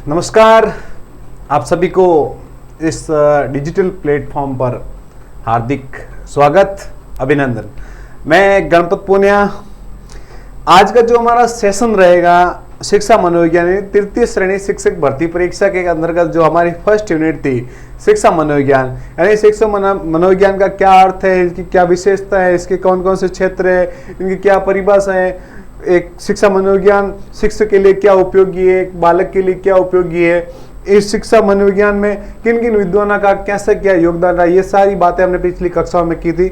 नमस्कार, आप सभी को इस डिजिटल प्लेटफॉर्म पर हार्दिक स्वागत, अभिनंदन। मैं गणपत पूनिया। आज का जो हमारा सेशन रहेगा शिक्षा मनोविज्ञान तृतीय श्रेणी शिक्षक भर्ती परीक्षा के अंतर्गत जो हमारी फर्स्ट यूनिट थी शिक्षा मनोविज्ञान, यानी शिक्षा मनोविज्ञान का क्या अर्थ है, इसकी क्या विशेषता है, इसके कौन कौन से क्षेत्र है, इनकी क्या परिभाषा है, एक शिक्षा मनोविज्ञान शिक्षक के लिए क्या उपयोगी है, एक बालक के लिए क्या उपयोगी है, इस शिक्षा मनोविज्ञान में किन किन विद्वानों का कैसे क्या योगदान रहा, ये सारी बातें हमने पिछली कक्षाओं में की थी।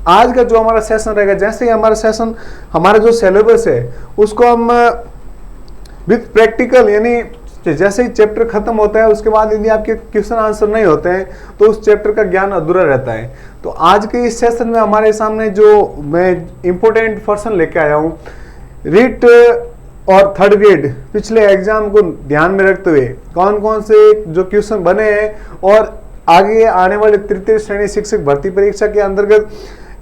आज का जो हमारा सेशन रहेगा, जैसे ही हमारा सेशन हमारा जो सिलेबस है उसको हम विद प्रैक्टिकल, यानी जैसे ही चैप्टर खत्म होता है उसके बाद यदि आपके क्वेश्चन आंसर नहीं होते हैं तो उस चैप्टर का ज्ञान अधूरा रहता है। तो आज के इस सेशन में हमारे सामने जो मैं इम्पोर्टेंट पर्सन लेके आया हूँ, रीट और थर्ड ग्रेड पिछले एग्जाम को ध्यान में रखते हुए कौन कौन से जो क्वेश्चन बने हैं और आगे आने वाले तृतीय श्रेणी शिक्षक भर्ती परीक्षा के अंतर्गत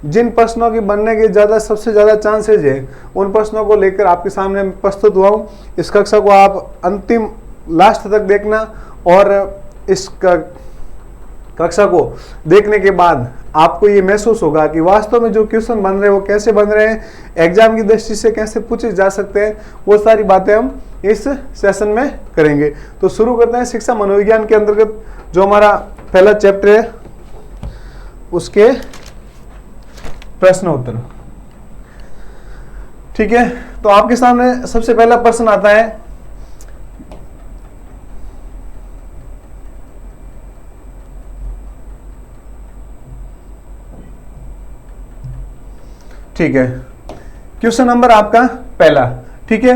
जिन प्रश्नों की बनने के सबसे ज़्यादा चांसेज है, उन प्रश्नों को लेकर आपके सामने प्रस्तुत हुआ हूँ। इस कक्षा को आप अंतिम लास्ट तक देखना और इस कक्षा को देखने के बाद आपको ये महसूस होगा कि वास्तव में जो क्वेश्चन बन रहे हैं वो कैसे बन रहे हैं, एग्जाम की दृष्टि से कैसे पूछे जा सकते हैं, वो सारी बातें हम इस सेशन में करेंगे। तो शुरू करते हैं शिक्षा मनोविज्ञान के अंतर्गत जो हमारा पहला चैप्टर है उसके प्रश्न उत्तर। ठीक है, तो आपके सामने सबसे पहला प्रश्न आता है, ठीक है, क्वेश्चन नंबर आपका पहला, ठीक है,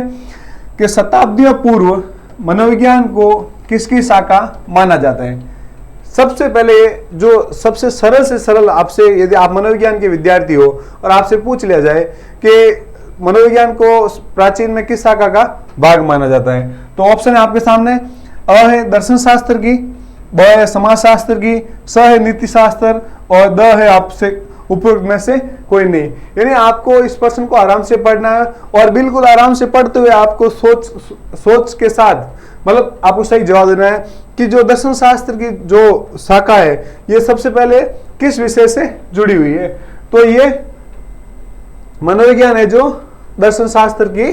कि शताब्दियों पूर्व मनोविज्ञान को किसकी शाखा माना जाता है। सबसे पहले जो सबसे सरल से सरल आपसे, यदि आप मनोविज्ञान के विद्यार्थी हो और आपसे पूछ लिया जाए कि मनोविज्ञान को प्राचीन में किस शाखा का भाग माना जाता है, तो ऑप्शन है आपके सामने। अ है दर्शन शास्त्र की, ब है समाज शास्त्र की, स है नीति शास्त्र और द है आपसे उपयुक्त में से कोई नहीं। यानी आपको इस प्रश्न को आराम से पढ़ना है और बिल्कुल आराम से पढ़ते हुए आपको सोच के साथ, मतलब आपको सही जवाब देना है कि जो दर्शन शास्त्र की जो शाखा है ये सबसे पहले किस विषय से जुड़ी हुई है। तो ये मनोविज्ञान है जो दर्शन शास्त्र की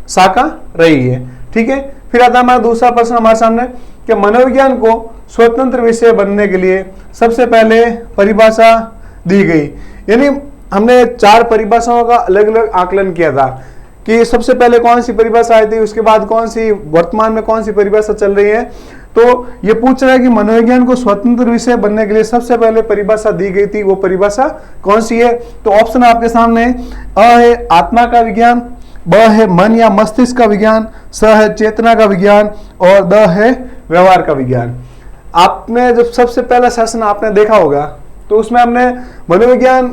शाखा रही है। ठीक है, फिर आता है हमारा दूसरा प्रश्न हमारे सामने कि मनोविज्ञान को स्वतंत्र विषय बनने के लिए सबसे पहले परिभाषा दी गई। यानी हमने 4 परिभाषाओं का अलग अलग आकलन किया था कि सबसे पहले कौन सी परिभाषा आई थी, उसके बाद कौन सी, वर्तमान में कौन सी परिभाषा चल रही है। तो ये पूछ रहा है कि मनोविज्ञान को स्वतंत्र विषय बनने के लिए सबसे पहले परिभाषा दी गई थी, वो परिभाषा कौन सी है। तो ऑप्शन आपके सामने, अ है आत्मा का विज्ञान, ब है मन या मस्तिष्क का विज्ञान, स है चेतना का विज्ञान और द है व्यवहार का विज्ञान। आपने जब सबसे पहला सेशन आपने देखा होगा तो उसमें हमने मनोविज्ञान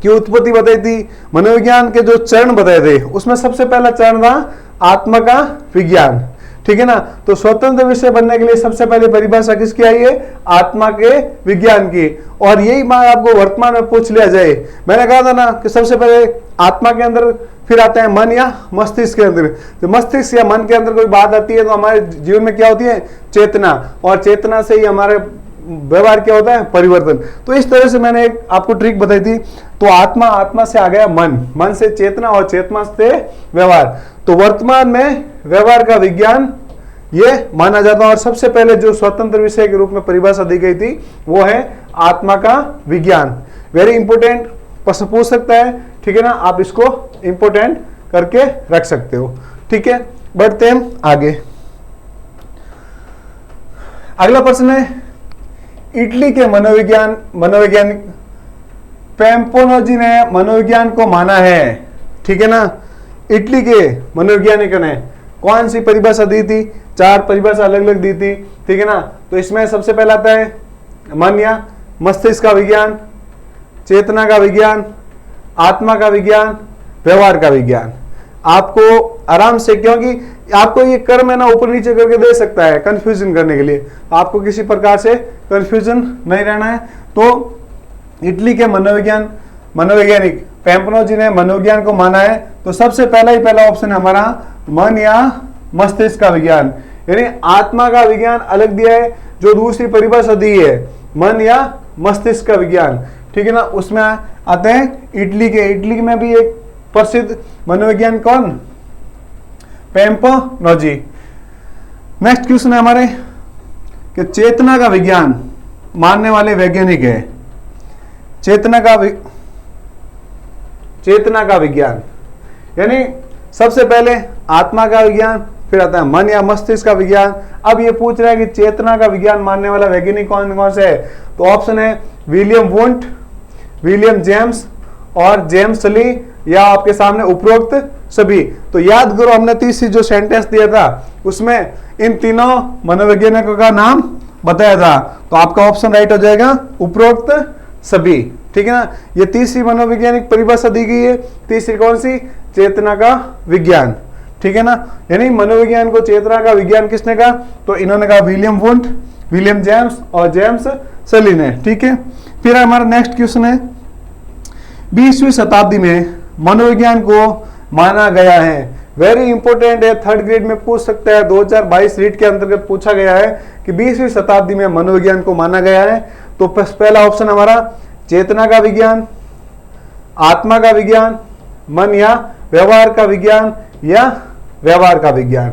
की उत्पत्ति बताई थी, मनोविज्ञान के जो चरण बताए थे, उसमें सबसे पहला चरण था आत्मा का विज्ञान। ठीक है ना, तो स्वतंत्र विषय बनने के लिए सबसे पहले परिभाषा किसकी आई है, आत्मा के विज्ञान की। और यही बात आपको वर्तमान में पूछ लिया जाए, मैंने कहा था ना कि सबसे पहले आत्मा के अंदर, फिर आता है मन या मस्तिष्क के अंदर। तो मस्तिष्क या मन के अंदर कोई बात आती है तो हमारे जीवन में क्या होती है, चेतना, और चेतना से ही हमारे व्यवहार क्या होता है, परिवर्तन। तो इस तरह से मैंने एक आपको ट्रिक बताई थी। तो आत्मा, आत्मा से आ गया मन, मन से चेतना और चेतना से व्यवहार। तो वर्तमान में व्यवहार का विज्ञान ये माना जाता है और सबसे पहले जो स्वतंत्र विषय के रूप में परिभाषा दी गई थी वो है आत्मा का विज्ञान। वेरी इंपोर्टेंट प्रश्न पूछ सकता है, ठीक है ना, आप इसको इंपोर्टेंट करके रख सकते हो। ठीक है, बढ़ते हैं आगे। अगला प्रश्न है, इटली के मनोवैज्ञानिक पैम्पोनोजी ने मनोविज्ञान को माना है। ठीक है ना, इटली के मनोवैज्ञानिक ने कौन सी परिभाषा दी थी, 4 परिभाषा अलग अलग दी थी। ठीक है ना, तो इसमें सबसे पहला आता है मन या मस्तिष्क का विज्ञान, चेतना का विज्ञान, आत्मा का विज्ञान, व्यवहार का विज्ञान। आपको आराम से, क्योंकि आपको ये क्रम है ना ऊपर नीचे करके दे सकता है कंफ्यूजन करने के लिए, आपको किसी प्रकार से कंफ्यूजन नहीं रहना है। तो इटली के मनोवैज्ञानिक पैम्पोनोजी ने मनोविज्ञान को माना है। तो सबसे पहला ऑप्शन है हमारा मन या मस्तिष्क का विज्ञान। यानी आत्मा का विज्ञान अलग दिया है। जो दूसरी परिभाषा दी है मन या मस्तिष्क का विज्ञान, ठीक है ना, उसमें आते हैं इटली के। इटली में भी एक प्रसिद्ध मनोविज्ञान कौन, पेम्पनोजी। नेक्स्ट क्वेश्चन है हमारे कि चेतना का विज्ञान मानने वाले वैज्ञानिक है। चेतना का विज्ञान यानी सबसे पहले आत्मा का विज्ञान, फिर आता है मन या मस्तिष्क का विज्ञान। अब ये पूछ रहा है कि चेतना का विज्ञान मानने वाला वैज्ञानिक कौन कौन से है। तो ऑप्शन है विलियम वुंट, विलियम जेम्स और जेम्स सली, या आपके सामने उपरोक्त सभी। तो याद करो हमने तीसरी जो सेंटेंस दिया था उसमें इन तीनों मनोवैज्ञानिकों का नाम बताया था। तो आपका ऑप्शन राइट हो जाएगा उपरोक्त सभी, ठीक है ना। ये तीसरी मनोवैज्ञानिक परिभाषा दी गई है। तीसरी कौन सी, चेतना का विज्ञान, ठीक है ना। यानी मनोविज्ञान को चेतना का विज्ञान किसने कहा, तो इन्होंने कहा विलियम वुंट, विलियम जेम्स और जेम्स सली ने, ठीक है। फिर हमारा नेक्स्ट क्वेश्चन है 20वीं शताब्दी में मनोविज्ञान को माना गया है। वेरी इंपॉर्टेंट है, थर्ड ग्रेड में पूछ सकता है। 2022 रीट के अंतर्गत पूछा गया है कि 20वीं शताब्दी में मनोविज्ञान को माना गया है। तो पहला ऑप्शन हमारा चेतना का विज्ञान, आत्मा का विज्ञान, मन या व्यवहार का विज्ञान, या व्यवहार का विज्ञान,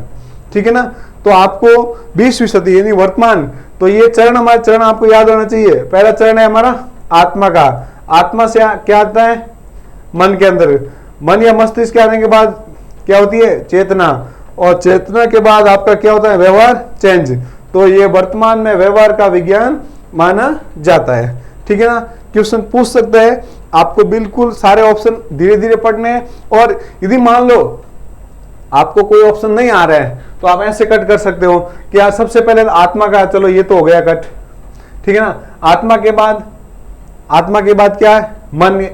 ठीक है ना। तो आपको 20वीं सदी यानी वर्तमान, तो ये चरण हमारे चरण आपको याद होना चाहिए। पहला चरण है हमारा आत्मा का। आत्मा से क्या आता है, मन के अंदर। मन या मस्तिष्क के आने के बाद क्या होती है, चेतना, और चेतना के बाद आपका क्या होता है, व्यवहार, चेंज। तो ये वर्तमान में व्यवहार का विज्ञान माना जाता है, ठीक है ना। क्वेश्चन पूछ सकता है, आपको बिल्कुल सारे ऑप्शन धीरे धीरे पढ़ने हैं। और यदि मान लो आपको कोई ऑप्शन नहीं आ रहा है तो आप ऐसे कट कर सकते हो कि यार सबसे पहले आत्मा का, चलो ये तो हो गया कट, ठीक है ना। आत्मा के बाद क्या है, मन।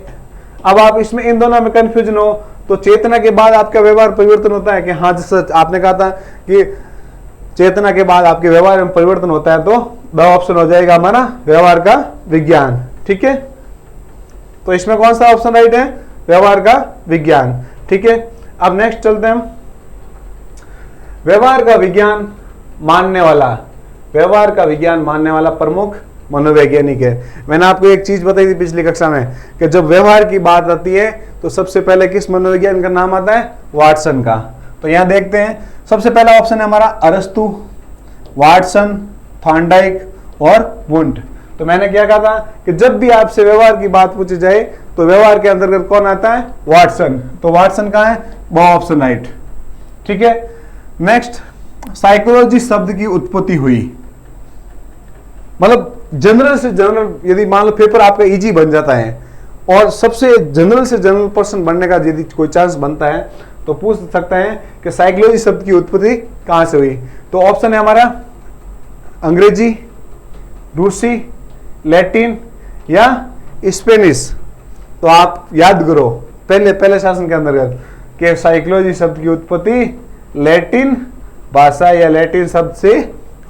अब आप इसमें इन दोनों में कंफ्यूजन हो तो चेतना के बाद आपका व्यवहार परिवर्तन होता है कि हाँ, जैसे आपने कहा था कि चेतना के बाद आपके व्यवहार में परिवर्तन होता है, तो द ऑप्शन हो जाएगा हमारा व्यवहार का विज्ञान, ठीक है। तो इसमें कौन सा ऑप्शन राइट है, व्यवहार का विज्ञान, ठीक है। अब नेक्स्ट चलते हैं हम, व्यवहार का विज्ञान मानने वाला प्रमुख मनोवैज्ञानिक है। मैंने आपको एक चीज बताई थी पिछली कक्षा में कि जब व्यवहार की बात आती है तो सबसे पहले किस मनोवैज्ञानिक का नाम आता है, वाटसन का। तो यहां देखते हैं, सबसे पहला ऑप्शन है हमारा अरस्तु, वाटसन, थॉर्नडाइक और वुंट। तो मैंने क्या कहा था कि जब भी आपसे व्यवहार की बात पूछी जाए तो व्यवहार के अंतर्गत कौन आता है, वाटसन। तो वाटसन कहाँ है, वो ऑप्शन राइट, ठीक है। नेक्स्ट, साइकोलॉजी शब्द की उत्पत्ति हुई, मतलब जनरल से जनरल, यदि मान लो पेपर आपका इजी बन जाता है और सबसे जनरल से जनरल पर्सन बनने का यदि कोई चांस बनता है तो पूछ सकता है कि साइकोलॉजी शब्द की उत्पत्ति कहां से हुई। तो ऑप्शन है हमारा अंग्रेजी, रूसी, लैटिन या स्पेनिश। तो आप याद करो पहले शासन के अंतर्गत कि साइकोलॉजी शब्द की उत्पत्ति लैटिन भाषा या लैटिन शब्द से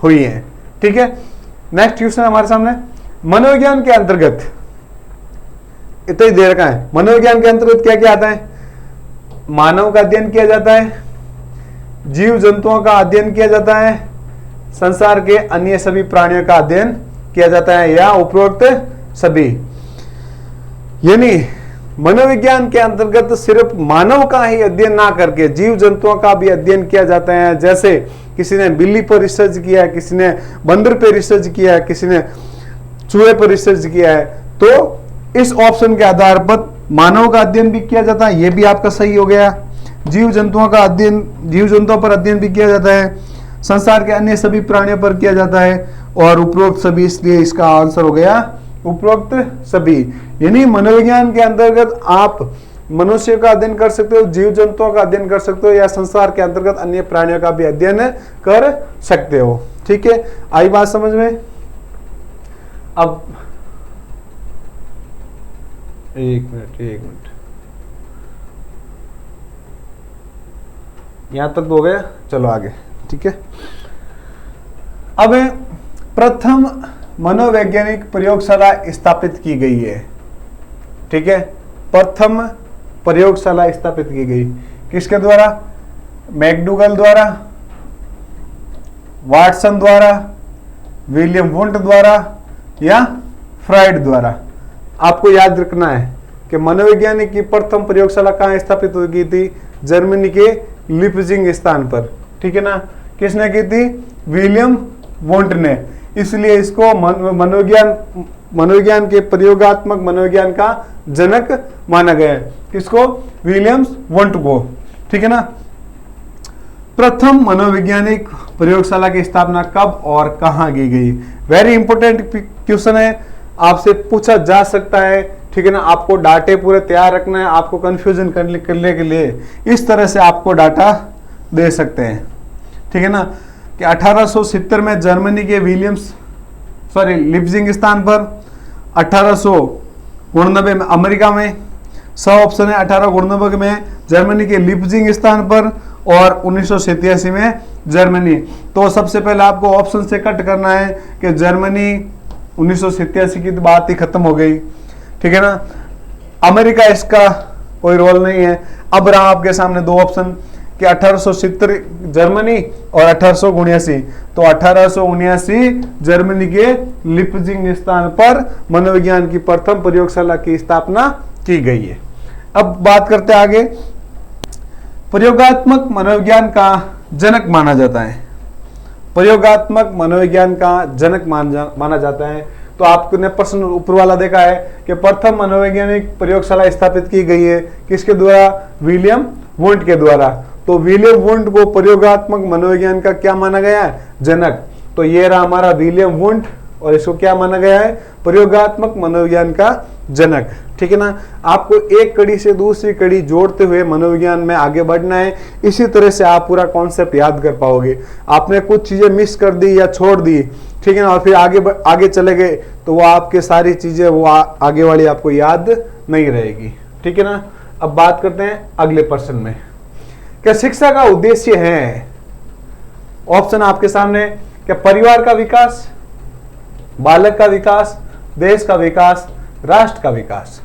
हुई है, ठीक है। नेक्स्ट क्वेश्चन हमारे सामने, मनोविज्ञान के अंतर्गत इतना ही दे रखा है, मनोविज्ञान के अंतर्गत क्या क्या आता है, मानव का अध्ययन किया जाता है, जीव जंतुओं का अध्ययन किया जाता है, संसार के अन्य सभी प्राणियों का अध्ययन किया जाता है, या उपरोक्त सभी। यानी मनोविज्ञान के अंतर्गत सिर्फ मानव का ही अध्ययन ना करके जीव जंतुओं का भी अध्ययन किया जाता है। जैसे किसी ने बिल्ली पर रिसर्च किया है, किसी ने बंदर पर रिसर्च किया है, किसी ने चूहे पर रिसर्च किया है। तो इस ऑप्शन के आधार पर मानव का अध्ययन भी किया जाता है, ये भी आपका सही हो गया। जीव जंतुओं पर अध्ययन भी किया जाता है, संसार के अन्य सभी प्राणियों पर किया जाता है, और उपरोक्त सभी, इसलिए इसका आंसर हो गया उपरोक्त सभी। यानी मनोविज्ञान के अंतर्गत आप मनुष्य का अध्ययन कर सकते हो, जीव जंतुओं का अध्ययन कर सकते हो, या संसार के अंतर्गत अन्य प्राणियों का भी अध्ययन कर सकते हो, ठीक है। आई बात समझ में। अब एक मिनट यहां तक हो गया, चलो आगे, ठीक है। अब प्रथम मनोवैज्ञानिक प्रयोगशाला स्थापित की गई है, ठीक है। प्रथम प्रयोगशाला स्थापित की गई किसके द्वारा, मैकडूगल द्वारा, वाटसन द्वारा, विलियम वुंट द्वारा या फ्राइड द्वारा। आपको याद रखना है कि मनोवैज्ञानिक की प्रथम प्रयोगशाला कहाँ स्थापित हो गई थी? जर्मनी के लिपजिंग स्थान पर। ठीक है ना? किसने की थी? विलियम वुंट ने। इसलिए इसको मनोविज्ञान के प्रयोगात्मक मनोविज्ञान का जनक माना गया है। किसको? विलियम्स वुंट को। ठीक है ना? प्रथम मनोवैज्ञानिक प्रयोगशाला की स्थापना कब और कहां की गई? वेरी इंपॉर्टेंट क्वेश्चन है, आपसे पूछा जा सकता है। ठीक है ना? आपको डाटे पूरे तैयार रखना है, आपको कंफ्यूजन करने के लिए इस तरह से आपको डाटा दे सकते हैं। ठीक है ना? कि 1870 में जर्मनी के लिपजिंग स्थान पर, 1889 में अमेरिका में, सौ ऑप्शन है, 1889 में जर्मनी के लिपजिंग स्थान पर और 1987 में जर्मनी। तो सबसे पहले आपको ऑप्शन से कट करना है कि जर्मनी 1987 की तो बात ही खत्म हो गई। ठीक है ना? अमेरिका इसका कोई रोल नहीं है। अब रहा आपके सामने दो ऑप्शन कि 1870 जर्मनी और 1879। तो 1879 जर्मनी के लिपजिंग स्थान पर मनोविज्ञान की प्रथम प्रयोगशाला की स्थापना की गई है। अब बात करते हैं आगे। प्रयोगात्मक मनोविज्ञान का जनक माना जाता है। प्रयोगात्मक मनोविज्ञान का जनक माना जाता है। तो आपने प्रश्न ऊपर वाला देखा है कि प्रथम मनोवैज्ञानिक प्रयोगशाला स्थापित की गई है किसके द्वारा? विलियम वुंट के द्वारा। तो विलियम वुंट को प्रयोगात्मक मनोविज्ञान का क्या माना गया है? जनक। तो ये रहा हमारा विलियम वुंट और इसको क्या माना गया है? प्रयोगात्मक मनोविज्ञान का जनक। ठीक है ना? आपको एक कड़ी से दूसरी कड़ी जोड़ते हुए मनोविज्ञान में आगे बढ़ना है। इसी तरह से आप पूरा कॉन्सेप्ट याद कर पाओगे। आपने कुछ चीजें मिस कर दी या छोड़ दी, ठीक है ना, और फिर आगे चले गए तो वो आपके सारी चीजें वो आगे वाली आपको याद नहीं रहेगी। ठीक है ना? अब बात करते हैं अगले प्रश्न में। क्या शिक्षा का उद्देश्य है? ऑप्शन आपके सामने। क्या परिवार का विकास, बालक का विकास, देश का विकास, राष्ट्र का विकास?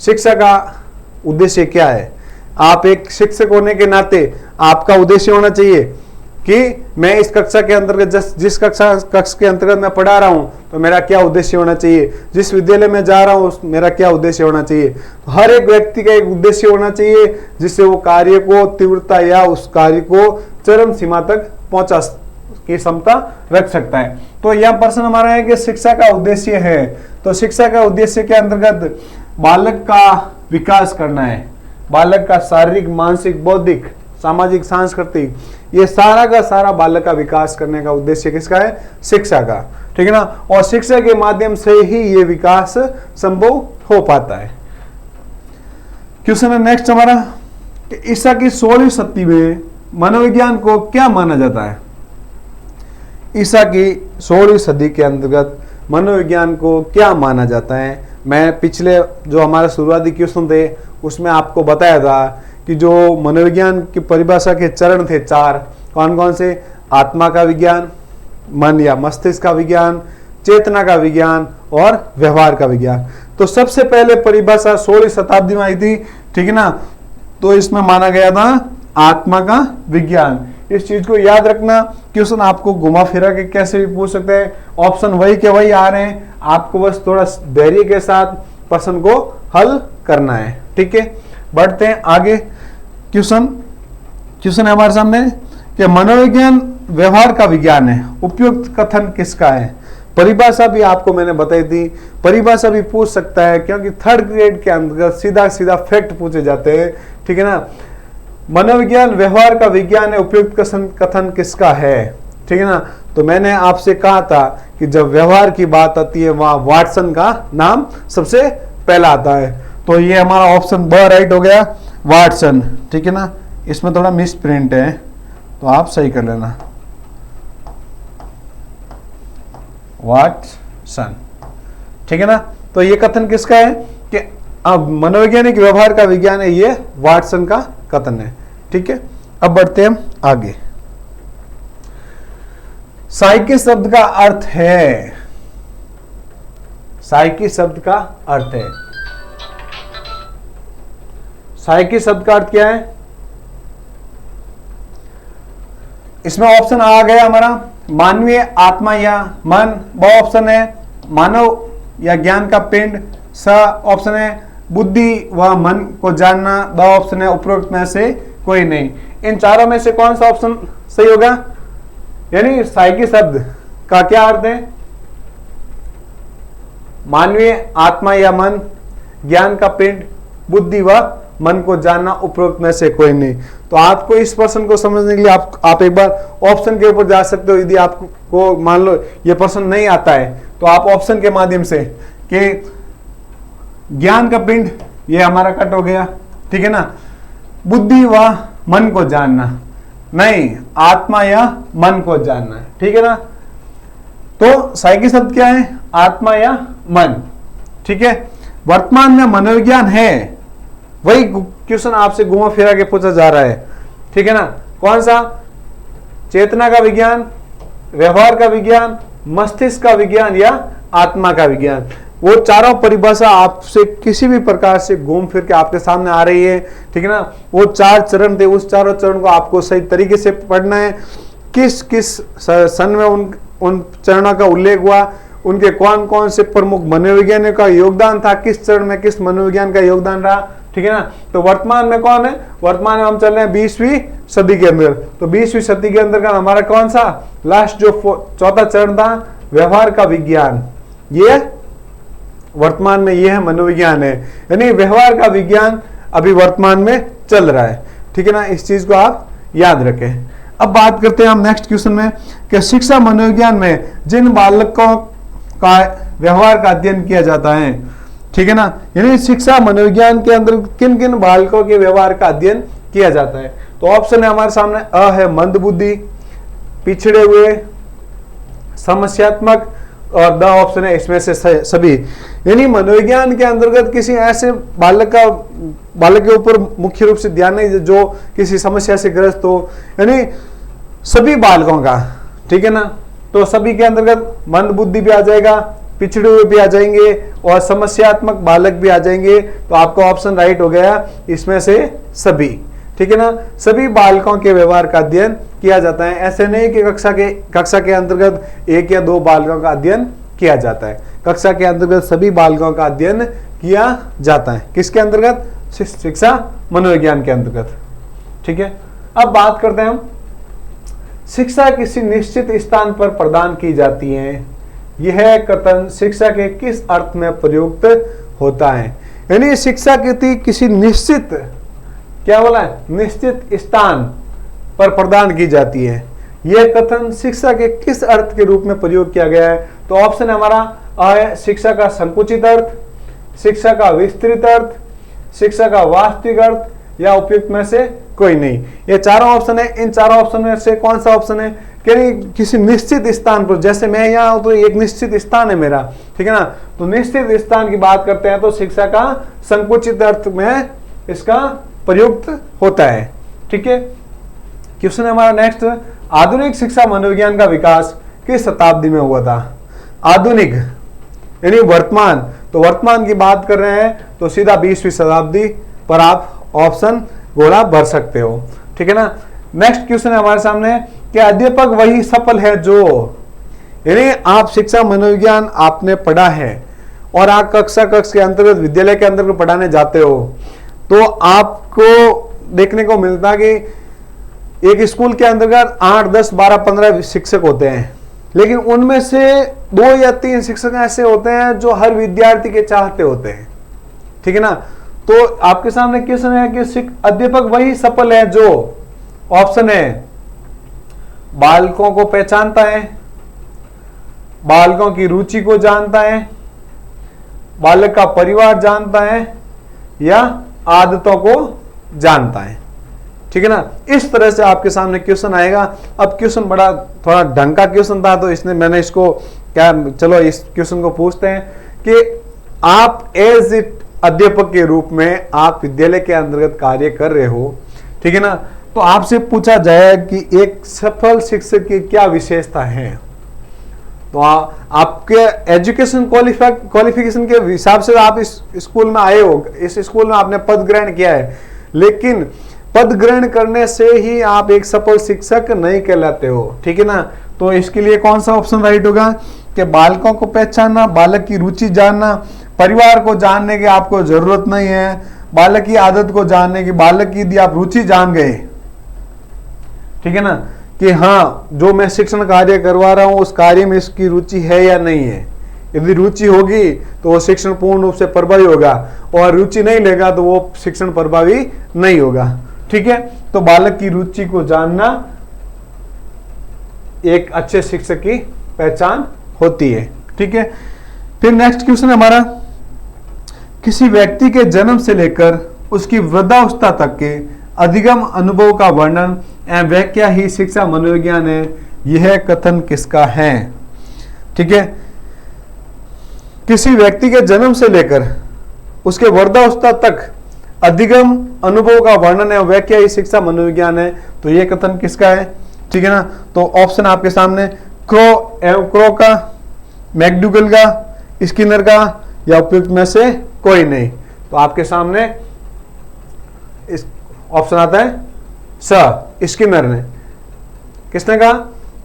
शिक्षा का उद्देश्य क्या है? आप एक शिक्षक होने के नाते आपका उद्देश्य होना चाहिए कि मैं इस कक्षा के अंतर्गत जिस कक्षा के अंतर्गत मैं पढ़ा रहा हूं तो मेरा क्या उद्देश्य होना चाहिए, जिस विद्यालय में जा रहा हूं मेरा क्या उद्देश्य होना चाहिए। तो हर एक व्यक्ति का एक उद्देश्य होना चाहिए जिससे वो कार्य को तीव्रता या उस कार्य को चरम सीमा तक पहुंचा की क्षमता रख सकता है। तो यह प्रश्न हमारा है कि शिक्षा का उद्देश्य है। तो शिक्षा का उद्देश्य के अंतर्गत बालक का विकास करना है। बालक का शारीरिक, मानसिक, बौद्धिक, सामाजिक, सांस्कृतिक, ये सारा का सारा बालक का विकास करने का उद्देश्य किसका है? शिक्षा का। ठीक है ना? और शिक्षा के माध्यम से ही ये विकास संभव हो पाता है। क्वेश्चन है नेक्स्ट हमारा कि ईसा की 16वीं शताब्दी में मनोविज्ञान को क्या माना जाता है? ईसा की 16वीं सदी के अंतर्गत मनोविज्ञान को क्या माना जाता है? मैं पिछले जो हमारे शुरुआती क्वेश्चन थे उसमें आपको बताया था कि जो मनोविज्ञान की परिभाषा के चरण थे 4, कौन कौन से? आत्मा का विज्ञान, मन या मस्तिष्क का विज्ञान, चेतना का विज्ञान और व्यवहार का विज्ञान। तो सबसे पहले परिभाषा 16वीं शताब्दी में आई थी। ठीक है ना? तो इसमें माना गया था आत्मा का विज्ञान। इस चीज को याद रखना। क्वेश्चन आपको घुमा फिरा के कैसे भी पूछ सकते हैं, ऑप्शन वही के वही आ रहे हैं, आपको बस थोड़ा धैर्य के साथ प्रश्न को हल करना है। ठीक है? बढ़ते हैं आगे। क्वेश्चन है हमारे सामने कि मनोविज्ञान व्यवहार का विज्ञान है, उपयुक्त कथन किसका है? परिभाषा भी आपको मैंने बताई थी, परिभाषा भी पूछ सकता है क्योंकि 3rd ग्रेड के अंतर्गत सीधा सीधा फैक्ट पूछे जाते हैं। ठीक है ना? मनोविज्ञान व्यवहार का विज्ञान है, उपयुक्त कथन किसका है? ठीक है ना? तो मैंने आपसे कहा था कि जब व्यवहार की बात आती है वहां वाटसन का नाम सबसे पहला आता है। तो ये हमारा ऑप्शन ब राइट हो गया, वाटसन। ठीक है ना? इसमें थोड़ा मिस प्रिंट है तो आप सही कर लेना, वाटसन। ठीक है ना? तो ये कथन किसका है कि अब मनोवैज्ञानिक व्यवहार का विज्ञान है, ये वाटसन का कथन है। ठीक है? अब बढ़ते हैं आगे। साइकी शब्द का अर्थ है, साइकी शब्द का अर्थ है, साइकी शब्द का अर्थ क्या है? इसमें ऑप्शन आ गया हमारा मानवीय आत्मा या मन, ब ऑप्शन है मानव या ज्ञान का पिंड, स ऑप्शन है बुद्धि व मन को जानना, द ऑप्शन है उपरोक्त में से कोई नहीं। इन चारों में से कौन सा ऑप्शन सही होगा? यानी साइकी शब्द का क्या अर्थ है? मानवीय आत्मा या मन, ज्ञान का पिंड, बुद्धि व मन को जानना, उपरोक्त में से कोई नहीं। तो आपको इस प्रश्न को समझने के लिए आप एक बार ऑप्शन के ऊपर जा सकते हो। यदि आपको मान लो ये प्रश्न नहीं आता है तो आप ऑप्शन के माध्यम से कि ज्ञान का पिंड ये हमारा कट हो गया, ठीक है ना, बुद्धि व मन को जानना, नहीं आत्मा या मन को जानना है, ठीक है ना। तो साइकी शब्द क्या है? आत्मा या मन, ठीक है। वर्तमान में मनोविज्ञान है, वही क्वेश्चन आपसे घुमा फिरा के पूछा जा रहा है, ठीक है ना। कौन सा? चेतना का विज्ञान, व्यवहार का विज्ञान, मस्तिष्क का विज्ञान या आत्मा का विज्ञान। वो चारों परिभाषा आपसे किसी भी प्रकार से घूम फिर के आपके सामने आ रही है, ठीक है ना। वो 4 चरण थे, उस चारों चरण को आपको सही तरीके से पढ़ना है। किस किस सन में उन चरणों का उल्लेख हुआ, उनके कौन कौन से प्रमुख मनोविज्ञानियों का योगदान था, किस चरण में किस मनोविज्ञान का योगदान रहा, ठीक है ना। तो वर्तमान में कौन है? वर्तमान में हम चल रहे हैं 20वीं सदी के अंदर। तो 20वीं सदी के अंदर का हमारा कौन सा लास्ट जो चौथा चरण था, व्यवहार का विज्ञान, ये वर्तमान में ये है मनोविज्ञान है। यानी व्यवहार का विज्ञान अभी वर्तमान में चल रहा है, ठीक है ना। इस चीज को आप याद रखें। अब बात करते हैं हम नेक्स्ट क्वेश्चन में कि शिक्षा मनोविज्ञान में जिन बालकों का व्यवहार का अध्ययन किया जाता है, ठीक है ना, यानी शिक्षा मनोविज्ञान के अंदर किन किन बालकों के व्यवहार का अध्ययन किया जाता है। तो ऑप्शन है हमारे सामने, अ है मंदबुद्धि, पिछड़े हुए, समस्यात्मक, और द ऑप्शन है इसमें से सभी। यानी मनोविज्ञान के अंतर्गत किसी ऐसे बालक के ऊपर मुख्य रूप से ध्यान नहीं जो किसी समस्या से ग्रस्त हो, यानी सभी बालकों का, ठीक है ना। तो सभी के अंतर्गत मंदबुद्धि भी आ जाएगा, पिछड़े हुए भी आ जाएंगे और समस्यात्मक बालक भी आ जाएंगे। तो आपका ऑप्शन राइट हो गया इसमें से सभी, ठीक है ना। सभी बालकों के व्यवहार का अध्ययन किया जाता है। ऐसे नहीं कि कक्षा के अंतर्गत 1 या 2 बालकों का अध्ययन किया जाता है। कक्षा के अंतर्गत सभी बालकों का अध्ययन किया जाता है। किसके अंतर्गत? शिक्षा मनोविज्ञान के अंतर्गत, ठीक है। अब बात करते हैं हम, शिक्षा किसी निश्चित स्थान पर प्रदान की जाती है, यह कथन शिक्षा के किस अर्थ में प्रयुक्त होता है? यानी शिक्षा किसी निश्चित, क्या बोला है, निश्चित स्थान पर प्रदान की जाती है, यह कथन शिक्षा के किस अर्थ के रूप में प्रयोग किया गया है? तो ऑप्शन हमारा अ है शिक्षा का संकुचित अर्थ, शिक्षा का विस्तृत अर्थ, शिक्षा का वास्तविक अर्थ, या उपयुक्त में से कोई नहीं। ये चारों ऑप्शन है। इन चारों ऑप्शन में से कौन सा ऑप्शन है कि किसी निश्चित स्थान पर, जैसे मैं यहाँ हूं तो एक निश्चित स्थान है मेरा, ठीक है ना। तो निश्चित स्थान की बात करते हैं तो शिक्षा का संकुचित अर्थ में इसका प्रयुक्त होता है, ठीक है। क्वेश्चन है हमारा नेक्स्ट, आधुनिक शिक्षा मनोविज्ञान का विकास किस शताब्दी में हुआ था? आधुनिक यानी वर्तमान, तो वर्तमान की बात कर रहे हैं तो सीधा 20वीं शताब्दी पर आप ऑप्शन घोड़ा भर सकते हो, ठीक है ना। नेक्स्ट क्वेश्चन है हमारे सामने कि अध्यापक वही सफल है जो, यानी आप शिक्षा मनोविज्ञान आपने पढ़ा है और आप कक्षा के अंतर्गत विद्यालय के अंतर्गत पढ़ाने जाते हो तो आपको देखने को मिलता कि एक स्कूल के अंतर्गत 8, 10, 12, 15 शिक्षक होते हैं, लेकिन उनमें से 2 या 3 शिक्षक ऐसे होते हैं जो हर विद्यार्थी के चाहते होते हैं, ठीक है ना। तो आपके सामने क्वेश्चन है कि अध्यापक वही सफल है जो, ऑप्शन है बालकों को पहचानता है, बालकों की रुचि को जानता है, बालक का परिवार जानता है, या आदतों को जानता है, ठीक है ना। इस तरह से आपके सामने क्वेश्चन आएगा। अब क्वेश्चन बड़ा थोड़ा ढंग का क्वेश्चन था तो इसने मैंने इसको क्या, चलो इस क्वेश्चन को पूछते हैं कि आप एज इट अध्यापक के रूप में आप विद्यालय के अंतर्गत कार्य कर रहे हो, ठीक है ना। तो आपसे पूछा जाए कि एक सफल शिक्षक की क्या विशेषता है, तो आपके एजुकेशन क्वालिफिकेशन के हिसाब से आप इस स्कूल में आए हो, इस स्कूल में आपने पद ग्रहण किया है, लेकिन पद ग्रहण करने से ही आप एक सफल शिक्षक नहीं कहलाते हो, ठीक है ना। तो इसके लिए कौन सा ऑप्शन राइट होगा कि बालकों को पहचानना, बालक की रुचि जानना, परिवार को जानने की आपको जरूरत नहीं है, बालक की आदत को जानने की, बालक की यदि आप रुचि जान गए, ठीक है ना, कि हाँ जो मैं शिक्षण कार्य करवा रहा हूं उस कार्य में इसकी रुचि है या नहीं है। यदि रुचि होगी तो वो शिक्षण पूर्ण रूप से प्रभावी होगा, और रुचि नहीं लेगा तो वो शिक्षण प्रभावी नहीं होगा। ठीक है, तो बालक की रुचि को जानना एक अच्छे शिक्षक की पहचान होती है। ठीक है, फिर नेक्स्ट क्वेश्चन है हमारा, किसी व्यक्ति के जन्म से लेकर उसकी वृद्धावस्था तक के अधिगम अनुभव का वर्णन एवं व्याख्या ही शिक्षा मनोविज्ञान है। यह कथन किसका है? ठीक है, किसी व्यक्ति के जन्म से लेकर उसके वृद्धावस्था तक अधिगम अनुभव का वर्णन एवं व्याख्या ही शिक्षा मनोविज्ञान है। तो यह कथन किसका है? ठीक है ना, तो ऑप्शन आपके सामने क्रो का, मैकडूगल का, स्किनर का, या उपयुक्त में से कोई नहीं। तो आपके सामने इस ऑप्शन आता है स्किनर ने। किसने कहा?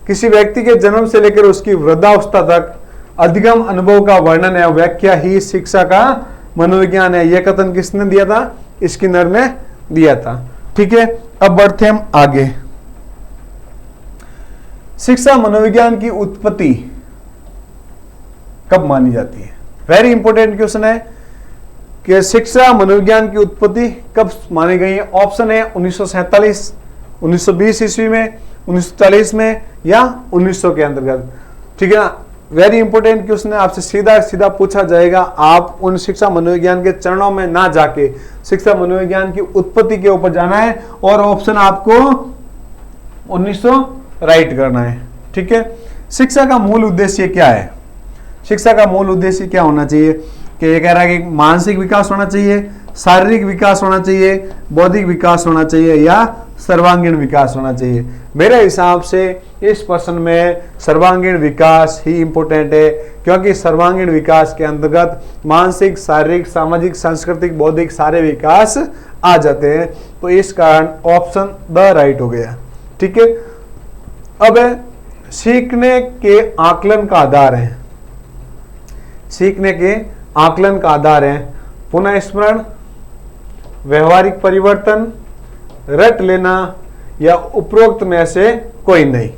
किसी व्यक्ति के जन्म से लेकर उसकी वृद्धावस्था तक अधिगम अनुभव का वर्णन है, व्याख्या ही शिक्षा का मनोविज्ञान है। यह कथन किसने दिया था? स्किनर ने दिया था। ठीक है, अब बढ़ते हम आगे। शिक्षा मनोविज्ञान की उत्पत्ति कब मानी जाती है? वेरी इंपॉर्टेंट क्वेश्चन है कि शिक्षा मनोविज्ञान की उत्पत्ति कब मानी गई है। ऑप्शन है 1947, 1920 ईस्वी में, 1940 में, या 1900 के अंतर्गत। ठीक है ना, वेरी इंपॉर्टेंट क्वेश्चन है, आपसे सीधा सीधा पूछा जाएगा। आप उन शिक्षा मनोविज्ञान के चरणों में ना जाके शिक्षा मनोविज्ञान की उत्पत्ति के ऊपर जाना है, और ऑप्शन आपको 1900 राइट करना है। ठीक है, शिक्षा का मूल उद्देश्य क्या है? शिक्षा का मूल उद्देश्य क्या होना चाहिए? कि ये कह रहा है कि मानसिक विकास होना चाहिए, शारीरिक विकास होना चाहिए, बौद्धिक विकास होना चाहिए, या सर्वांगीण विकास होना चाहिए। मेरे हिसाब से इस प्रश्न में सर्वांगीण विकास ही इंपॉर्टेंट है, क्योंकि सर्वांगीण विकास के अंतर्गत मानसिक, शारीरिक, सामाजिक, सांस्कृतिक, बौद्धिक सारे विकास आ जाते हैं। तो इस कारण ऑप्शन द राइट हो गया। ठीक है, अब सीखने के आकलन का आधार है, सीखने के आकलन का आधार है पुनः स्मरण, व्यवहारिक परिवर्तन, रट लेना, या उपरोक्त में से कोई नहीं।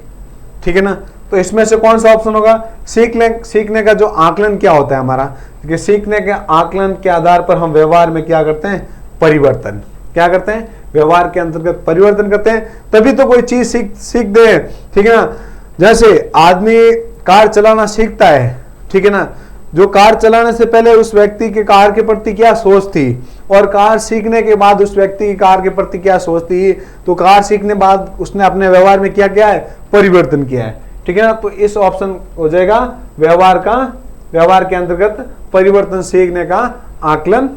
ठीक है ना, तो इसमें से कौन सा ऑप्शन होगा? सीखने का जो आकलन क्या होता है हमारा, कि सीखने के आकलन के आधार पर हम व्यवहार में क्या करते हैं? परिवर्तन। क्या करते हैं? व्यवहार के अंतर्गत परिवर्तन करते हैं, तभी तो कोई चीज सीख दे। ठीक है ना, जैसे आदमी कार चलाना सीखता है, ठीक है ना, जो कार चलाने से पहले उस व्यक्ति के कार के प्रति क्या सोच थी, और कार सीखने के बाद उस व्यक्ति की कार के प्रति क्या सोच थी, तो कार सीखने बाद उसने अपने व्यवहार में क्या किया है? परिवर्तन किया है। ठीक है ना, तो इस ऑप्शन हो जाएगा व्यवहार के अंतर्गत परिवर्तन सीखने का आकलन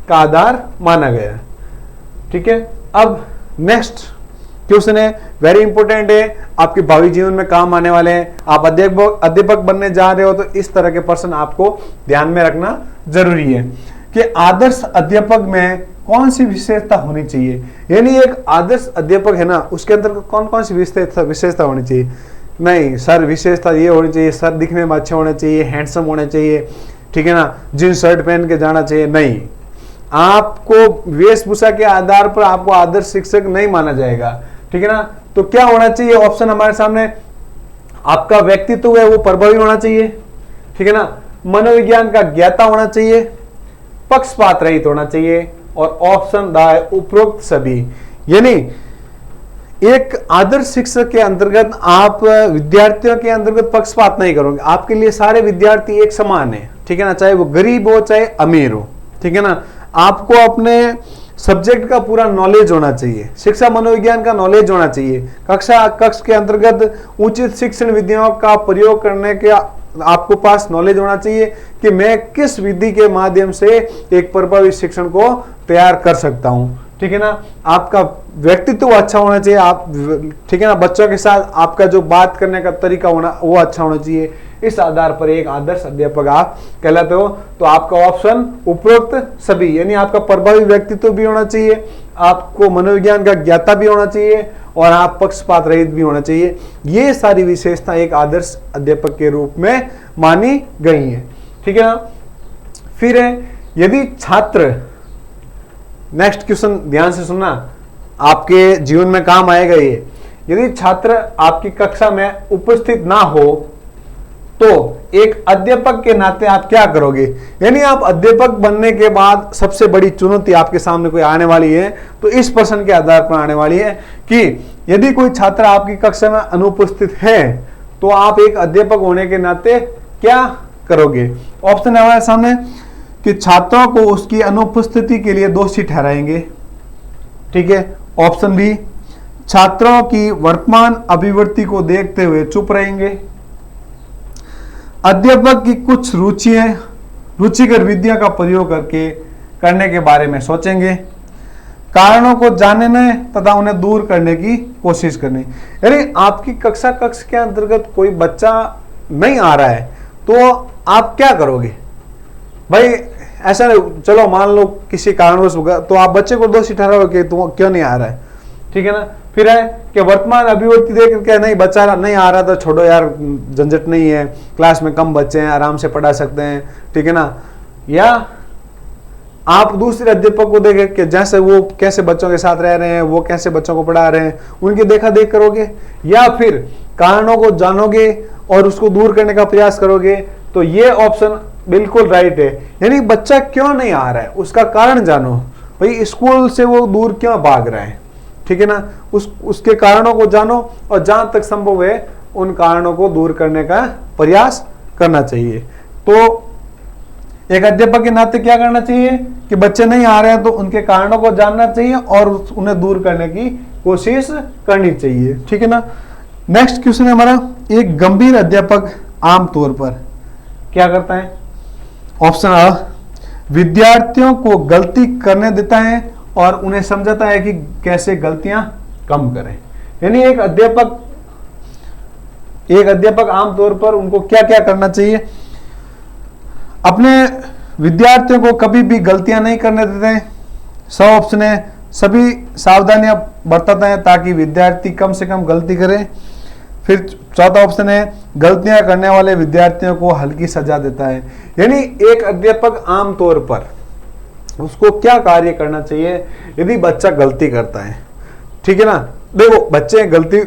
का आधार माना गया। ठीक है, अब नेक्स्ट क्वेश्चन है, वेरी इंपॉर्टेंट है, आपके भावी जीवन में काम आने वाले हैं। आप अध्यापक बनने जा रहे हो तो इस तरह के प्रश्न आपको ध्यान में रखना जरूरी है कि आदर्श अध्यापक में कौन सी विशेषता होनी चाहिए। यानी एक आदर्श अध्यापक है ना, उसके अंदर कौन कौन सी विशेषता होनी चाहिए? नहीं सर, विशेषता ये होनी चाहिए सर, दिखने में अच्छे होने चाहिए, हैंडसम होने चाहिए, ठीक है ना, जींस शर्ट पहन के जाना चाहिए। नहीं, आपको वेशभूषा के आधार पर आपको आदर्श शिक्षक नहीं माना जाएगा। ठीक है ना, तो क्या होना चाहिए? ऑप्शन हमारे सामने, आपका व्यक्तित्व है वो प्रभावी होना चाहिए, ठीक है ना, मनोविज्ञान का ज्ञाता होना चाहिए, पक्षपात रहित होना चाहिए, और ऑप्शन द है उपरोक्त सभी। यानी एक आदर्श शिक्षक के अंतर्गत आप विद्यार्थियों के अंतर्गत पक्षपात नहीं करोगे, आपके लिए सारे विद्यार्थी एक समान है। ठीक है ना, चाहे वो गरीब हो चाहे अमीर हो। ठीक है ना, आपको अपने सब्जेक्ट का पूरा नॉलेज होना चाहिए, शिक्षा मनोविज्ञान का नॉलेज होना चाहिए। कक्ष के अंतर्गत उचित शिक्षण विधियों का प्रयोग करने के आपको पास नॉलेज होना चाहिए कि मैं किस विधि के माध्यम से एक प्रभावी शिक्षण को तैयार कर सकता हूं। ठीक है ना, आपका व्यक्तित्व अच्छा होना चाहिए, आप ठीक है ना, बच्चों के साथ आपका जो बात करने का तरीका होना वो अच्छा होना चाहिए। इस आधार पर एक आदर्श अध्यापक आप कहलाते हो। तो आपका ऑप्शन उपरोक्त सभी, यानी आपका प्रभावी व्यक्तित्व भी होना चाहिए, आपको मनोविज्ञान का ज्ञाता भी होना चाहिए, और आप पक्षपात रहित भी होना चाहिए। ये सारी विशेषता एक आदर्श अध्यापक के रूप में मानी गई है, ठीक है ना। फिर है, यदि छात्र, नेक्स्ट क्वेश्चन ध्यान से सुनना, आपके जीवन में काम आएगा ये। यदि छात्र आपकी कक्षा में उपस्थित ना हो तो एक अध्यापक के नाते आप क्या करोगे? यानी आप अध्यापक बनने के बाद सबसे बड़ी चुनौती आपके सामने कोई आने वाली है, तो इस प्रश्न के आधार पर आने वाली है कि यदि कोई छात्र आपकी कक्षा में अनुपस्थित है तो आप एक अध्यापक होने के नाते क्या करोगे? ऑप्शन है हमारे सामने कि छात्रों को उसकी अनुपस्थिति के लिए दोषी ठहराएंगे, ठीक है। ऑप्शन बी, छात्रों की वर्तमान अभिवृत्ति को देखते हुए चुप रहेंगे। अध्यापक की कुछ रुचिकर विद्या का प्रयोग करने के बारे में सोचेंगे। कारणों को जानने तथा उन्हें दूर करने की कोशिश करनी। यानी आपकी कक्षा के अंतर्गत कोई बच्चा नहीं आ रहा है तो आप क्या करोगे भाई? ऐसा नहीं, चलो मान लो किसी कारणवश होगा तो आप बच्चे को दोषी ठहराओगे तो क्यों नहीं आ रहा है, ठीक है ना। फिर है कि वर्तमान अभिवृत्ति देख के नहीं, बच्चा नहीं आ रहा तो छोड़ो यार, झंझट नहीं है, क्लास में कम बच्चे हैं, आराम से पढ़ा सकते हैं, ठीक है ना। या आप दूसरे अध्यापक को देखें कि जैसे वो कैसे बच्चों के साथ रह रहे हैं, वो कैसे बच्चों को पढ़ा रहे हैं, उनकी देखा देख करोगे। या फिर कारणों को जानोगे और उसको दूर करने का प्रयास करोगे। तो ये ऑप्शन बिल्कुल राइट है। यानी बच्चा क्यों नहीं आ रहा है उसका कारण जानो, भाई स्कूल से वो दूर क्यों भाग रहा है, ठीक है ना। उसके कारणों को जानो और जहां तक संभव है उन कारणों को दूर करने का प्रयास करना चाहिए। तो एक अध्यापक के नाते क्या करना चाहिए कि बच्चे नहीं आ रहे हैं तो उनके कारणों को जानना चाहिए और उन्हें दूर करने की कोशिश करनी चाहिए, ठीक है ना। नेक्स्ट क्वेश्चन है हमारा, एक गंभीर अध्यापक आमतौर पर क्या करता है? ऑप्शन आ, विद्यार्थियों को गलती करने देता है और उन्हें समझाता है कि कैसे गलतियां कम करें। यानी एक अध्यापक आमतौर पर उनको क्या क्या करना चाहिए? अपने विद्यार्थियों को कभी भी गलतियां नहीं करने देते हैं। सौ ऑप्शन है, सभी सावधानियां बरतता है ताकि विद्यार्थी कम से कम गलती करें। फिर चौथा ऑप्शन है, गलतियां करने वाले विद्यार्थियों को हल्की सजा देता है। यानी एक अध्यापक आमतौर पर उसको क्या कार्य करना चाहिए यदि बच्चा गलती करता है, ठीक है ना। देखो बच्चे, गलती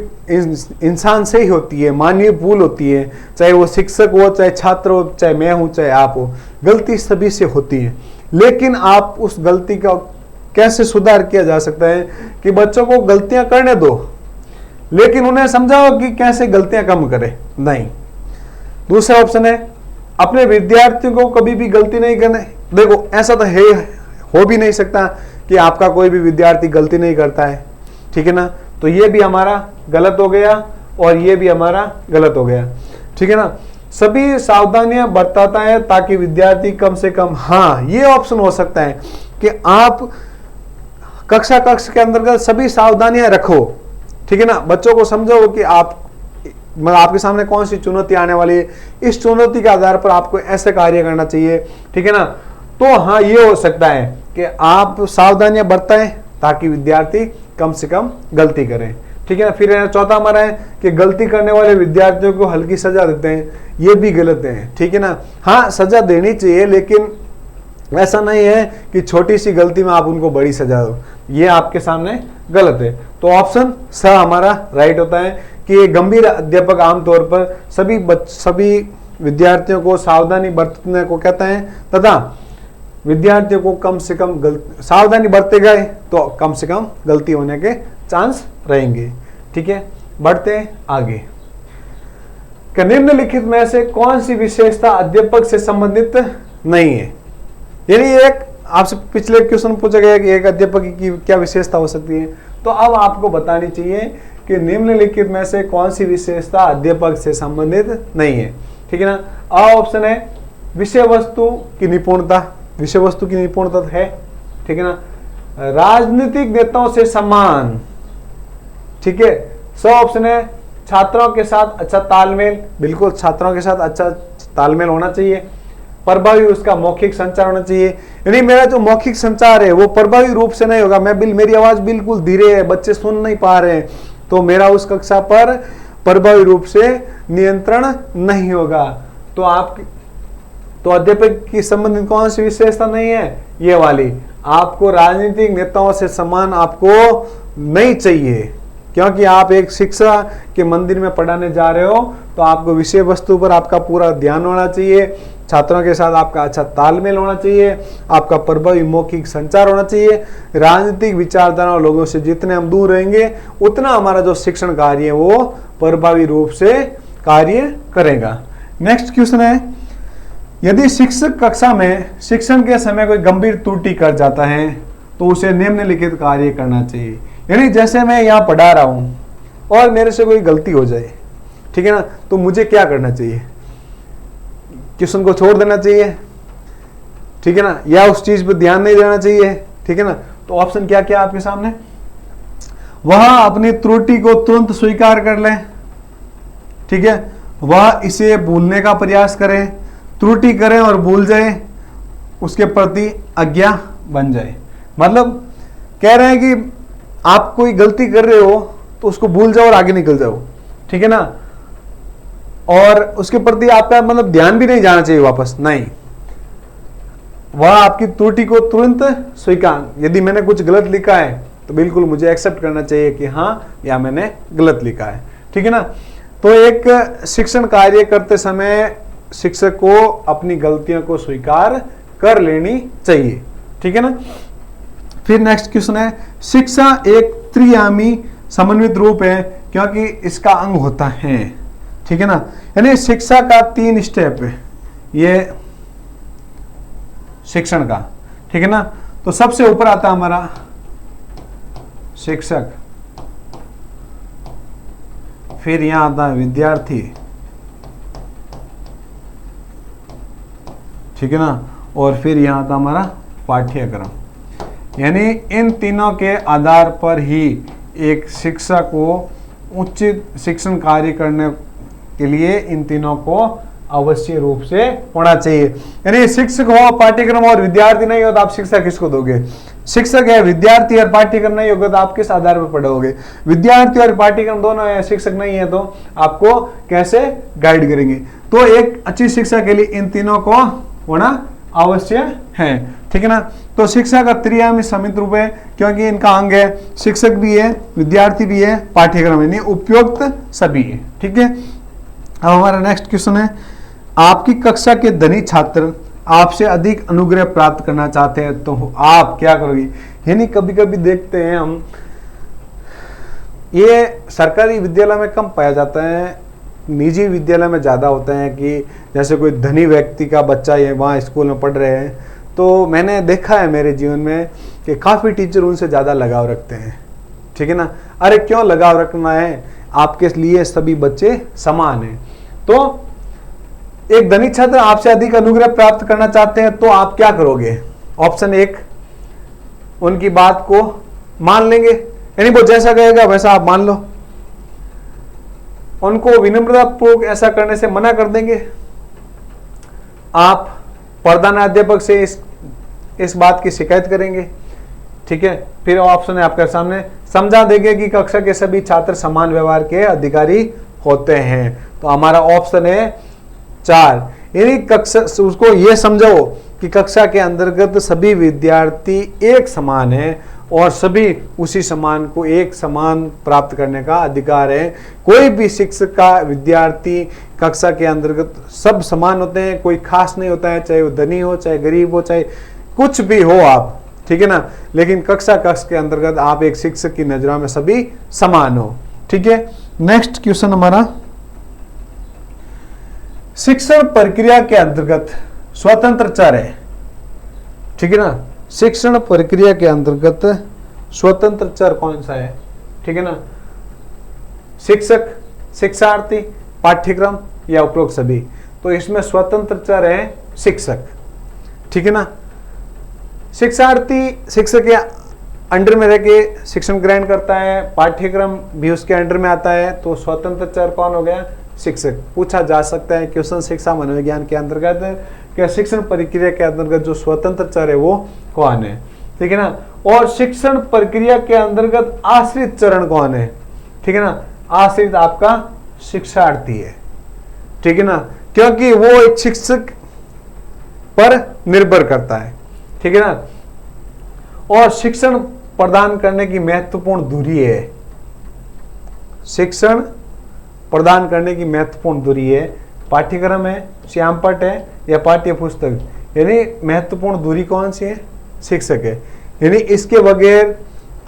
इंसान से ही होती है, मानवीय भूल होती है, चाहे वो शिक्षक हो, चाहे छात्र हो, चाहे मैं हूं, चाहे आप हो, गलती सभी से होती है। लेकिन आप उस गलती का कैसे सुधार किया जा सकता है कि बच्चों को गलतियां करने दो लेकिन उन्हें समझाओ कि कैसे गलतियां कम करें, नहीं। दूसरा ऑप्शन है, अपने विद्यार्थियों को कभी भी गलती नहीं करने। देखो ऐसा तो है, हो भी नहीं सकता कि आपका कोई भी विद्यार्थी गलती नहीं करता है, ठीक है ना। तो ये भी हमारा गलत हो गया और ये भी हमारा गलत हो गया, ठीक है ना। सभी सावधानियां बरताता है ताकि विद्यार्थी कम से कम, हाँ ये ऑप्शन हो सकता है कि आप कक्षा के अंतर्गत सभी सावधानियां रखो, ठीक है ना। बच्चों को समझो कि आपके सामने कौन सी चुनौती आने वाली है, इस चुनौती के आधार पर आपको ऐसे कार्य करना चाहिए, ठीक है ना। तो हाँ ये हो सकता है कि आप सावधानियां बरताएं ताकि विद्यार्थी कम से कम गलती करें, ठीक है ना। फिर चौथा हमारा है कि गलती करने वाले विद्यार्थियों को हल्की सजा देते हैं, ये भी गलत है, ठीक है ना। हाँ सजा देनी चाहिए लेकिन ऐसा नहीं है कि छोटी सी गलती में आप उनको बड़ी सजा दो, ये आपके सामने गलत है। तो ऑप्शन स हमारा राइट होता है कि गंभीर अध्यापक आमतौर पर सभी विद्यार्थियों को सावधानी बरतने को कहता है तथा विद्यार्थियों को कम से कम सावधानी बरते गए तो कम से कम गलती होने के चांस रहेंगे, ठीक है। बढ़ते आगे, निम्नलिखित में से कौन सी विशेषता अध्यापक से संबंधित नहीं है? यानी एक आपसे पिछले क्वेश्चन पूछा गया कि एक अध्यापक की क्या विशेषता हो सकती है, तो अब आपको बतानी चाहिए कि निम्नलिखित में से कौन सी विशेषता अध्यापक से संबंधित नहीं है, ठीक है ना। आ ऑप्शन है विषय वस्तु की निपुणता, विषय वस्तु की निपुणता है, ठीक है ना। राजनीतिक नेताओं से सम्मान, ठीक है। सौ ऑप्शन है छात्रों के साथ अच्छा तालमेल, बिल्कुल छात्रों के साथ अच्छा तालमेल होना चाहिए। प्रभावी उसका मौखिक संचार होना चाहिए, यानी मेरा जो मौखिक संचार है वो प्रभावी रूप से नहीं होगा, मेरी आवाज बिल्कुल धीरे है, बच्चे सुन नहीं पा रहे हैं, तो मेरा उस कक्षा पर प्रभावी रूप से नियंत्रण नहीं होगा। तो अध्यापक की संबंधित कौन सी विशेषता नहीं है? ये वाली। आपको राजनीतिक नेताओं से सम्मान आपको नहीं चाहिए, क्योंकि आप एक शिक्षा के मंदिर में पढ़ाने जा रहे हो, तो आपको विषय वस्तु पर आपका पूरा ध्यान होना चाहिए, छात्रों के साथ आपका अच्छा तालमेल होना चाहिए, आपका प्रभावी मौखिक संचार होना चाहिए। राजनीतिक विचारधारा लोगों से जितने हम दूर रहेंगे, उतना हमारा जो शिक्षण कार्य है वो प्रभावी रूप से कार्य करेगा। नेक्स्ट क्वेश्चन है, यदि शिक्षक कक्षा में शिक्षण के समय कोई गंभीर त्रुटि कर जाता है तो उसे निम्नलिखित कार्य करना चाहिए। यानी जैसे मैं यहाँ पढ़ा रहा हूं और मेरे से कोई गलती हो जाए, ठीक है ना, तो मुझे क्या करना चाहिए? क्वेश्चन को छोड़ देना चाहिए, ठीक है ना, या उस चीज पर ध्यान नहीं देना चाहिए, ठीक है ना। तो ऑप्शन क्या क्या आपके सामने? वह अपनी त्रुटि को तुरंत स्वीकार कर ले, ठीक है, वह इसे भूलने का प्रयास करे, त्रुटि करें और भूल जाए, उसके प्रति अज्ञा बन जाए। मतलब कह रहे हैं कि आप कोई गलती कर रहे हो तो उसको भूल जाओ और आगे निकल जाओ, ठीक है ना, और उसके प्रति आपका मतलब ध्यान भी नहीं जाना चाहिए वापस, नहीं, वह आपकी त्रुटि को तुरंत स्वीकार, यदि मैंने कुछ गलत लिखा है तो बिल्कुल मुझे एक्सेप्ट करना चाहिए कि हाँ या मैंने गलत लिखा है, ठीक है ना। तो एक शिक्षण कार्य करते समय शिक्षक को अपनी गलतियों को स्वीकार कर लेनी चाहिए, ठीक है ना। फिर नेक्स्ट क्वेश्चन है, शिक्षा एक त्रियामी समन्वित रूप है क्योंकि इसका अंग होता है, ठीक है ना। यानी शिक्षा का 3 स्टेप है ये शिक्षण का, ठीक है ना। तो सबसे ऊपर आता हमारा शिक्षक, फिर यहां आता है विद्यार्थी, ठीक है ना, और फिर यहां आता हमारा पाठ्यक्रम। यानी इन तीनों के आधार पर ही एक शिक्षक को उचित शिक्षण कार्य करने के लिए इन तीनों को अवश्य रूप से होना चाहिए। यानी शिक्षक हो, पाठ्यक्रम और विद्यार्थी नहीं हो तो आप शिक्षा किसको दोगे? शिक्षक है, विद्यार्थी और पाठ्यक्रम नहीं होगा तो आप किस आधार पर पढ़ोगे? विद्यार्थी और पाठ्यक्रम दोनों है, शिक्षक नहीं है तो आपको कैसे गाइड करेंगे? तो एक अच्छी शिक्षा के लिए इन तीनों को होना अवश्य है, ठीक है ना। तो शिक्षा का त्रियामी समित रूप है क्योंकि इनका अंग है, शिक्षक भी है, विद्यार्थी भी है, पाठ्यक्रम है, उपयुक्त सभी है, ठीक है। अब हमारा नेक्स्ट क्वेश्चन है, आपकी कक्षा के धनी छात्र आपसे अधिक अनुग्रह प्राप्त करना चाहते हैं तो आप क्या करोगे? यानी कभी कभी देखते हैं हम, ये सरकारी विद्यालय में कम पाया जाता है, निजी विद्यालय में ज़्यादा होता है कि जैसे कोई धनी व्यक्ति का बच्चा ये वहाँ स्कूल में पढ़ रहे हैं, तो मैंने देखा है मेरे जीवन में कि काफ़ी टीचर उनसे ज़्यादा लगाव रखते हैं, ठीक है ना। अरे क्यों लगाव रखना है? आपके लिए सभी बच्चे समान हैं। तो एक धनी छात्र आपसे अधिक अनुग्रह प्राप्त करना चाहते हैं तो आप क्या करोगे? ऑप्शन 1, उनकी बात को मान लेंगे, यानी वो जैसा कहेगा वैसा आप मान लो। उनको विनम्रतापूर्वक ऐसा करने से मना कर देंगे। आप प्रधानाध्यापक से इस बात की शिकायत करेंगे, ठीक है। फिर ऑप्शन है आपके सामने, समझा देंगे कि कक्षा के सभी छात्र समान व्यवहार के अधिकारी होते हैं। तो हमारा ऑप्शन है 4, यानी कक्षा उसको ये समझाओ कि कक्षा के अंतर्गत सभी विद्यार्थी एक समान है और सभी उसी समान को एक समान प्राप्त करने का अधिकार है। कोई भी शिक्षक का विद्यार्थी कक्षा के अंतर्गत सब समान होते हैं, कोई खास नहीं होता है, चाहे वो धनी हो, चाहे गरीब हो, चाहे कुछ भी हो आप, ठीक है ना। लेकिन कक्षा के अंतर्गत आप एक शिक्षक की नजरों में सभी समान हो, ठीक है। नेक्स्ट क्वेश्चन हमारा, शिक्षण प्रक्रिया के अंतर्गत स्वतंत्र चर है, ठीक है ना। शिक्षण प्रक्रिया के अंतर्गत स्वतंत्र चर कौन सा है? ठीक है ना, शिक्षक, शिक्षार्थी, पाठ्यक्रम या उपरोक्त सभी। तो इसमें स्वतंत्र चर है शिक्षक, ठीक है ना। शिक्षार्थी शिक्षक के अंडर में रह के शिक्षण ग्रहण करता है, पाठ्यक्रम भी उसके अंडर में आता है, तो स्वतंत्र चर कौन हो गया? शिक्षक। पूछा जा सकता है क्वेश्चन शिक्षा मनोविज्ञान के अंतर्गत क्या शिक्षण प्रक्रिया के अंतर्गत जो स्वतंत्र चर है वो कौन है, ठीक है ना। और शिक्षण प्रक्रिया के अंतर्गत आश्रित चरण कौन है? ठीक है ना, आश्रित आपका शिक्षार्थी है, ठीक है ना, क्योंकि वो एक शिक्षक पर निर्भर करता है, ठीक है ना। और शिक्षण प्रदान करने की महत्वपूर्ण दूरी है, शिक्षण प्रदान करने की महत्वपूर्ण दूरी है, पाठ्यक्रम है, श्यामपट्ट है या पाठ्य पुस्तक, यानी महत्वपूर्ण दूरी कौन सी है, शिक्षक है। यानी इसके बगैर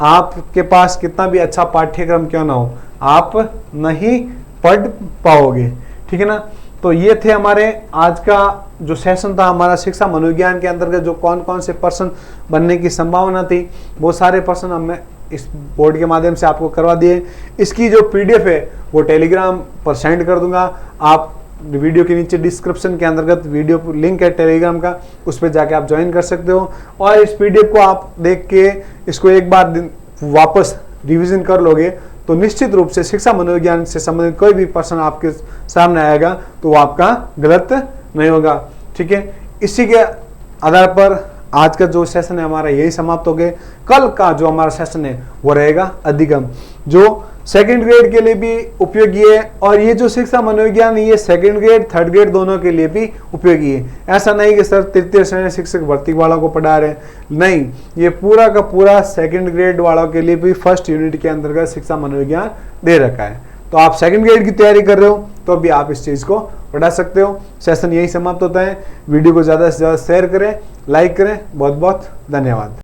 आपके पास कितना भी अच्छा पाठ्यक्रम क्यों ना हो, आप नहीं पढ़ पाओगे, ठीक है ना। तो ये थे हमारे आज का जो सेशन था हमारा शिक्षा मनोविज्ञान के अंतर्गत, जो कौन कौन से पर्सन बनने की संभावना थी, वो सारे पर्सन हमने इस बोर्ड के माध्यम से आपको करवा दिए। इसकी जो पीडीएफ है वो टेलीग्राम पर सेंड कर दूंगा, आप वीडियो के नीचे डिस्क्रिप्शन के अंतर्गत वीडियो लिंक है टेलीग्राम का, उस पर जाके आप ज्वाइन कर सकते हो। और इस पीडीएफ को आप देख के इसको एक बार वापस रिवीजन कर लोगे तो निश्चित रूप से शिक्षा मनोविज्ञान से संबंधित कोई भी पर्सन आपके सामने आएगा तो वो आपका गलत नहीं होगा, ठीक है। इसी के आधार पर आज का जो सेशन है हमारा यही समाप्त हो गए। कल का जो हमारा सेशन है वो रहेगा अधिगम, जो सेकंड ग्रेड के लिए भी उपयोगी है, और ये जो शिक्षा मनोविज्ञान ये सेकंड ग्रेड थर्ड ग्रेड दोनों के लिए भी उपयोगी है। ऐसा नहीं कि सर तृतीय श्रेणी शिक्षक भर्ती वालों को पढ़ा रहे, नहीं, ये पूरा का पूरा सेकंड ग्रेड वालों के लिए भी फर्स्ट यूनिट के अंतर्गत शिक्षा मनोविज्ञान दे रखा है। तो आप सेकंड ग्रेड की तैयारी कर रहे हो तो भी आप इस चीज को पढ़ा सकते हो। सेशन यही समाप्त होता है। वीडियो को ज्यादा से ज्यादा शेयर करें, लाइक करें। बहुत बहुत धन्यवाद।